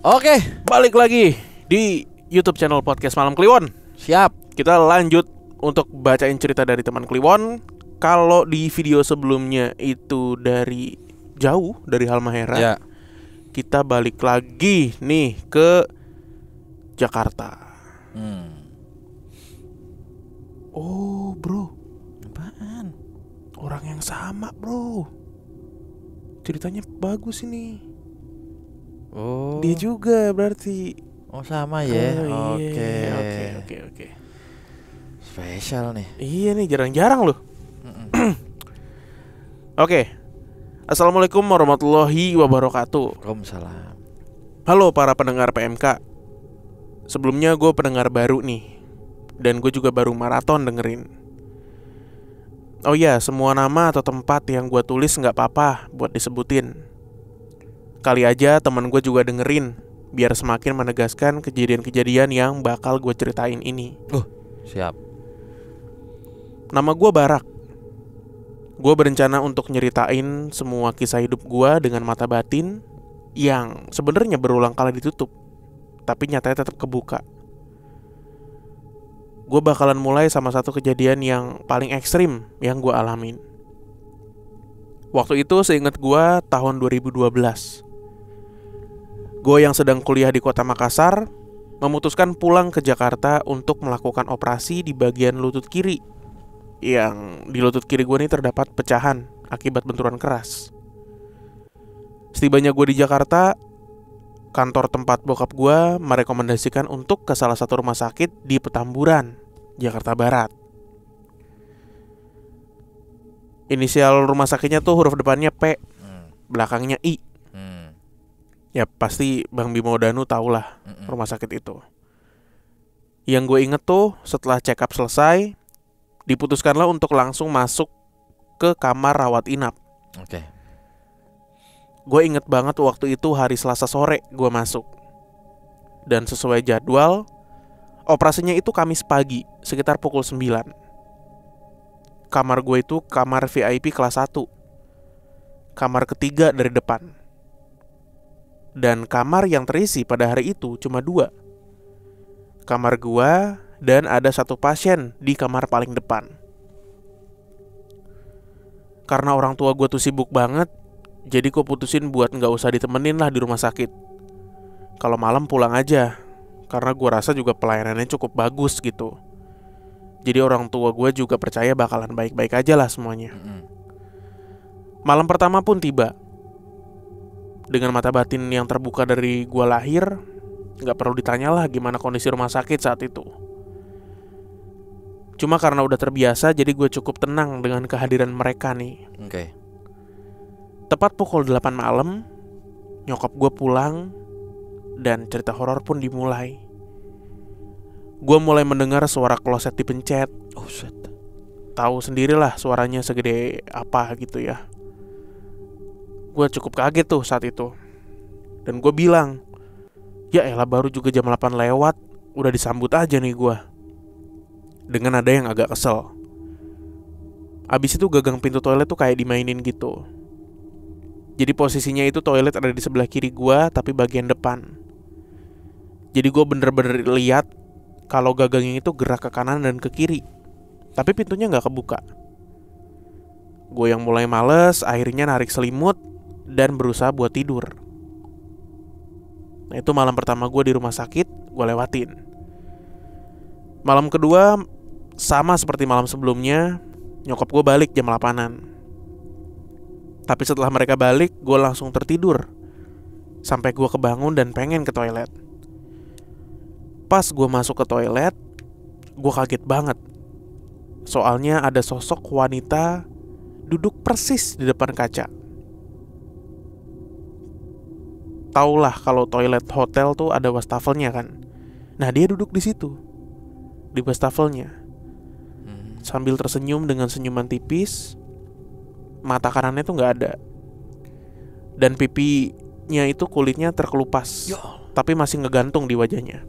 Oke, Balik lagi di YouTube channel Podcast Malam Kliwon. siap. Kita lanjut untuk bacain cerita dari teman Kliwon. Kalau di video sebelumnya itu dari jauh, dari Halmahera, Ya. kita balik lagi nih ke Jakarta. Oh bro, Apaan? orang yang sama bro. Ceritanya bagus ini. Oh. Dia juga berarti. Oh, sama ya. Oh, Oke. iya. Oke. Spesial nih. Iya nih, jarang-jarang loh. Oke. Assalamualaikum warahmatullahi wabarakatuh. Waalaikumsalam. Halo para pendengar PMK. Sebelumnya gue pendengar baru nih, dan gue juga baru maraton dengerin. Oh iya, semua nama atau tempat yang gue tulis gak apa-apa buat disebutin. Kali aja teman gue juga dengerin, biar semakin menegaskan kejadian-kejadian yang bakal gue ceritain ini. Siap. Nama gue Barak. Gue berencana untuk nyeritain semua kisah hidup gue dengan mata batin yang sebenarnya berulang kali ditutup, tapi nyatanya tetap kebuka. Gue bakalan mulai sama satu kejadian yang paling ekstrim yang gue alamin. Waktu itu seingat gue tahun 2012. Gue yang sedang kuliah di kota Makassar memutuskan pulang ke Jakarta untuk melakukan operasi di bagian lutut kiri. Yang di lutut kiri gue ini terdapat pecahan akibat benturan keras. Setibanya gue di Jakarta, kantor tempat bokap gue merekomendasikan untuk ke salah satu rumah sakit di Petamburan, Jakarta Barat. Inisial rumah sakitnya tuh huruf depannya P, belakangnya I. Ya pasti Bang Bimo Danu tau lah rumah sakit itu. Yang gue inget tuh setelah check up selesai, diputuskanlah untuk langsung masuk ke kamar rawat inap. Oke. Gue inget banget waktu itu hari Selasa sore gue masuk. Dan sesuai jadwal, operasinya itu Kamis pagi sekitar pukul 9. Kamar gue itu kamar VIP kelas 1, kamar ketiga dari depan. Dan kamar yang terisi pada hari itu cuma 2. Kamar gua dan ada satu pasien di kamar paling depan. Karena orang tua gua tuh sibuk banget, jadi gua putusin buat gak usah ditemenin lah di rumah sakit. Kalau malam pulang aja, karena gua rasa juga pelayanannya cukup bagus gitu. Jadi orang tua gua juga percaya bakalan baik-baik aja lah semuanya. Malam pertama pun tiba. Dengan mata batin yang terbuka dari gua lahir, gak perlu ditanya lah gimana kondisi rumah sakit saat itu. Cuma karena udah terbiasa, jadi gue cukup tenang dengan kehadiran mereka nih. Oke. Tepat pukul 8 malam, nyokap gue pulang, dan cerita horor pun dimulai. Gue mulai mendengar suara kloset dipencet. Oh shit. Tahu sendirilah suaranya segede apa gitu ya. Gue cukup kaget tuh saat itu. Dan gue bilang, ya elah baru juga jam 8 lewat, udah disambut aja nih gue. Dengan nada yang agak kesel. Abis itu gagang pintu toilet tuh kayak dimainin gitu. Jadi posisinya itu toilet ada di sebelah kiri gue, tapi bagian depan. Jadi gue bener-bener lihat kalau gagangnya itu gerak ke kanan dan ke kiri, tapi pintunya gak kebuka. Gue yang mulai males, akhirnya narik selimut dan berusaha buat tidur. Nah itu malam pertama gue di rumah sakit, gue lewatin. Malam kedua, sama seperti malam sebelumnya, nyokap gue balik jam 8-an. Tapi setelah mereka balik, gue langsung tertidur sampai gue kebangun dan pengen ke toilet. Pas gue masuk ke toilet, gue kaget banget. Soalnya ada sosok wanita duduk persis di depan kaca. Taulah kalau toilet hotel tuh ada wastafelnya kan. Nah dia duduk di situ, di wastafelnya, sambil tersenyum dengan senyuman tipis. Mata kanannya tuh gak ada, dan pipinya itu kulitnya terkelupas, tapi masih ngegantung di wajahnya.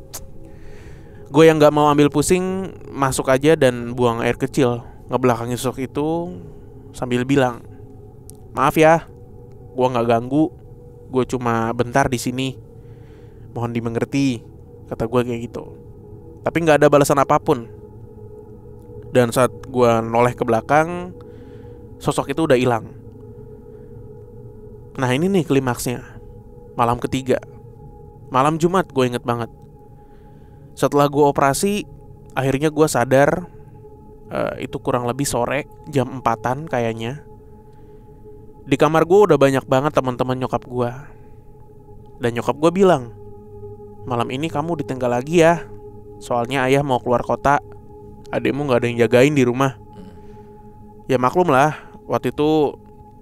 Gue yang gak mau ambil pusing, masuk aja dan buang air kecil, ngebelakangi sosok itu sambil bilang, "Maaf ya, gue gak ganggu. Gue cuma bentar di sini. mohon dimengerti, kata gue kayak gitu. Tapi gak ada balasan apapun. Dan saat gue noleh ke belakang, sosok itu udah hilang. Nah ini nih klimaksnya. Malam ketiga, malam Jumat, gue inget banget. Setelah gue operasi, akhirnya gue sadar. Itu kurang lebih sore, jam 4-an kayaknya. Di kamar gue udah banyak banget teman-teman nyokap gue. Dan nyokap gue bilang, malam ini kamu ditinggal lagi ya, soalnya ayah mau keluar kota. Adekmu gak ada yang jagain di rumah. Ya maklum lah, waktu itu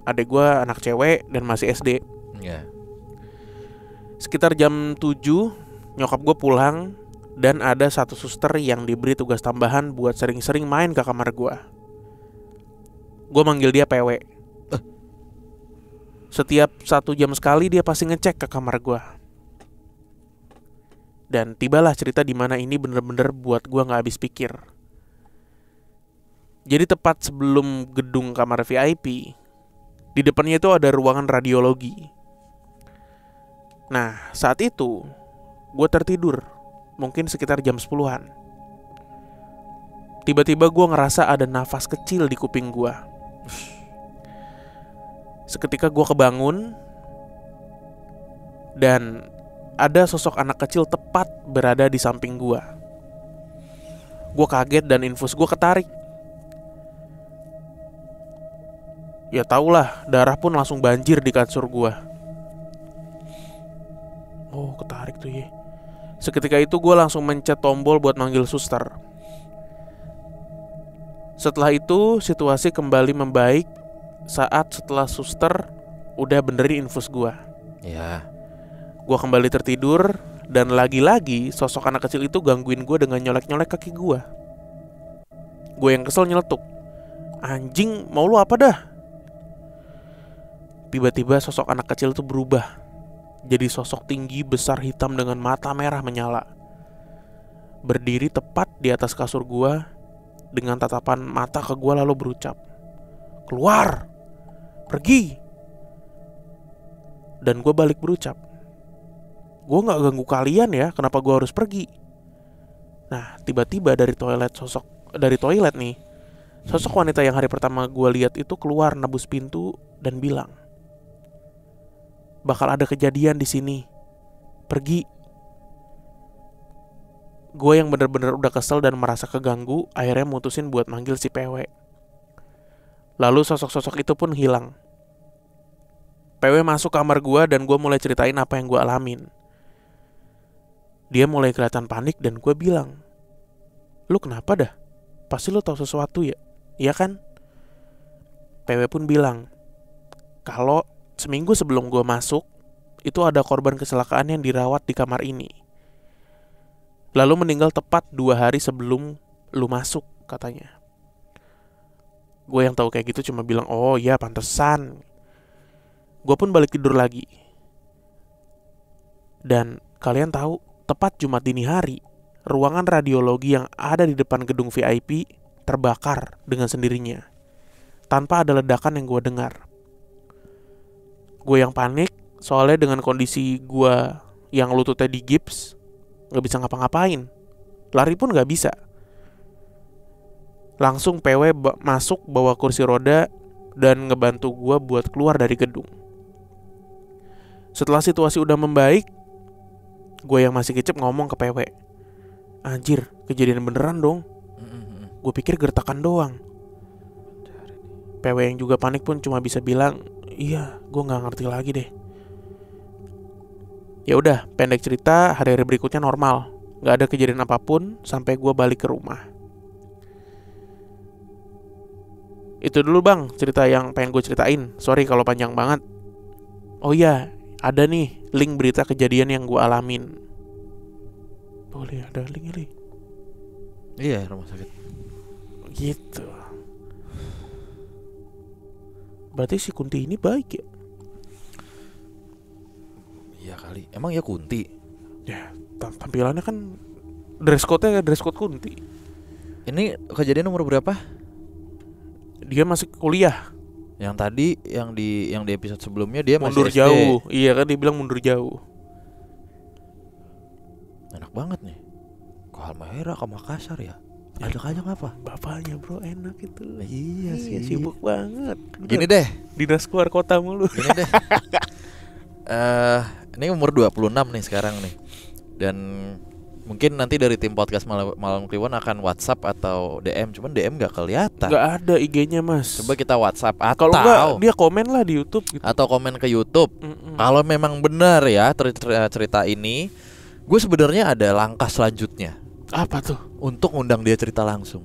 adek gue anak cewek dan masih SD. Sekitar jam 7, nyokap gue pulang. Dan ada satu suster yang diberi tugas tambahan buat sering-sering main ke kamar gue. Gue manggil dia PW. Setiap 1 jam sekali dia pasti ngecek ke kamar gue. Dan tibalah cerita dimana ini bener-bener buat gue gak habis pikir. Jadi tepat sebelum gedung kamar VIP, di depannya itu ada ruangan radiologi. Nah saat itu gue tertidur, mungkin sekitar jam 10-an. Tiba-tiba gue ngerasa ada nafas kecil di kuping gue. Seketika gue kebangun, dan ada sosok anak kecil tepat berada di samping gue. Gue kaget dan infus gue ketarik. Ya tahulah, darah pun langsung banjir di kasur gue. Oh ketarik tuh ya. Seketika itu gue langsung mencet tombol buat manggil suster. Setelah itu situasi kembali membaik saat setelah suster udah benerin infus gue. Ya. Gue kembali tertidur. Dan lagi-lagi sosok anak kecil itu gangguin gue dengan nyolek-nyolek kaki gue. Gue yang kesel nyeletuk, anjing mau lu apa dah? Tiba-tiba sosok anak kecil itu berubah jadi sosok tinggi besar hitam dengan mata merah menyala. Berdiri tepat di atas kasur gua dengan tatapan mata ke gua lalu berucap, "Keluar! Pergi!" Dan gua balik berucap, "Gua gak ganggu kalian ya, kenapa gua harus pergi?" Nah tiba-tiba dari toilet nih, sosok wanita yang hari pertama gua lihat itu keluar nebus pintu dan bilang, "Bakal ada kejadian di sini. Pergi." Gue yang bener-bener udah kesel dan merasa keganggu, akhirnya mutusin buat manggil si PW. Lalu sosok-sosok itu pun hilang. PW masuk kamar gue dan gue mulai ceritain apa yang gue alamin. Dia mulai kelihatan panik dan gue bilang, "Lu kenapa dah? Pasti lu tahu sesuatu ya? Iya kan?" PW pun bilang, kalau seminggu sebelum gue masuk, itu ada korban kecelakaan yang dirawat di kamar ini. Lalu meninggal tepat 2 hari sebelum lu masuk, katanya. Gue yang tahu kayak gitu cuma bilang, "Oh ya pantesan." Gue pun balik tidur lagi. Dan kalian tahu, tepat Jumat dini hari, ruangan radiologi yang ada di depan gedung VIP terbakar dengan sendirinya, tanpa ada ledakan yang gue dengar. Gue yang panik, soalnya dengan kondisi gue yang lututnya di gips, gak bisa ngapa-ngapain. Lari pun gak bisa. Langsung PW masuk bawa kursi roda dan ngebantu gue buat keluar dari gedung. Setelah situasi udah membaik, gue yang masih kecep ngomong ke PW, "Anjir, kejadian beneran dong. Gue pikir gertakan doang." PW yang juga panik pun cuma bisa bilang, "Iya, gue nggak ngerti lagi deh." Ya udah, pendek cerita, hari-hari berikutnya normal, nggak ada kejadian apapun sampai gue balik ke rumah. Itu dulu bang, cerita yang pengen gue ceritain. Sorry kalau panjang banget. Oh iya, ada nih link berita kejadian yang gue alamin. Boleh ada linknya nih. Iya, rumah sakit. Gitu. Berarti si Kunti ini baik ya? Iya kali. Emang ya Kunti? Ya, tampilannya kan dress code-nya dress code Kunti. Ini kejadian umur berapa? Dia masih kuliah. Yang tadi yang di episode sebelumnya dia mundur masih SD. Jauh. Iya kan dia bilang mundur jauh. Enak banget nih. Ke Halmahera, ke Makassar ya. Ajak-ajak apa? Bapaknya bro enak itu. Iya sih. Sibuk banget. Gini deh. Dinas keluar kota mulu. Gini deh. Ini umur 26 nih sekarang nih. Dan mungkin nanti dari tim podcast Malam Kliwon akan WhatsApp atau DM. Cuman DM gak kelihatan. Gak ada IG-nya mas. Coba kita WhatsApp atau Kalau enggak dia komen lah di YouTube gitu. Atau komen ke YouTube. Kalau memang benar ya cerita ini, gue sebenarnya ada langkah selanjutnya. Apa tuh? Untuk ngundang dia cerita langsung.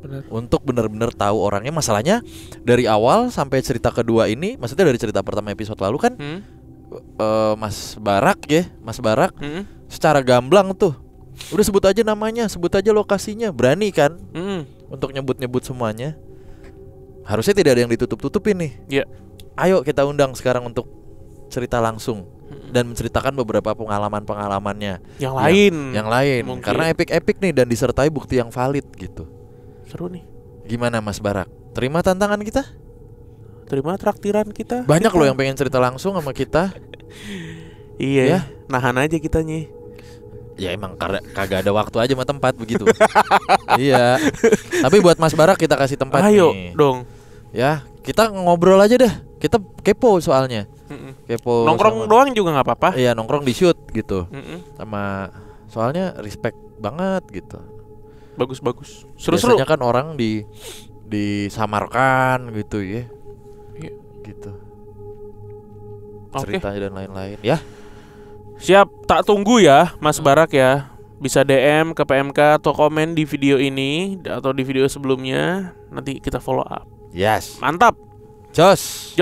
Bener. Untuk benar-benar tahu orangnya. Masalahnya dari awal sampai cerita kedua ini, maksudnya dari cerita pertama episode lalu kan, Mas Barak secara gamblang tuh, udah sebut aja namanya, sebut aja lokasinya, berani kan untuk nyebut-nyebut semuanya. Harusnya tidak ada yang ditutup-tutupin nih. Iya. Ayo kita undang sekarang untuk cerita langsung dan menceritakan beberapa pengalaman-pengalamannya yang lain mungkin. Karena epic nih dan disertai bukti yang valid gitu. Seru nih. Gimana Mas Barak? Terima tantangan kita? Terima traktiran kita. Banyak loh yang pengen cerita langsung sama kita. Iya ya? Nahan aja kitanya. Ya emang kagak ada waktu aja sama tempat begitu. Iya. Tapi buat Mas Barak kita kasih tempat. Ayo nih. dong. Ya kita ngobrol aja deh. Kita kepo soalnya. Kepo nongkrong doang juga nggak apa-apa. Iya nongkrong di shoot gitu. Sama soalnya respect banget gitu. Bagus. Seru-seru. Biasanya kan orang disamarkan gitu ya. Iya. Gitu. Oke. Ceritanya dan lain-lain ya. Siap, tak tunggu ya Mas Barak ya. Bisa DM ke PMK atau komen di video ini atau di video sebelumnya. Nanti kita follow up. Yes. Mantap. Jos.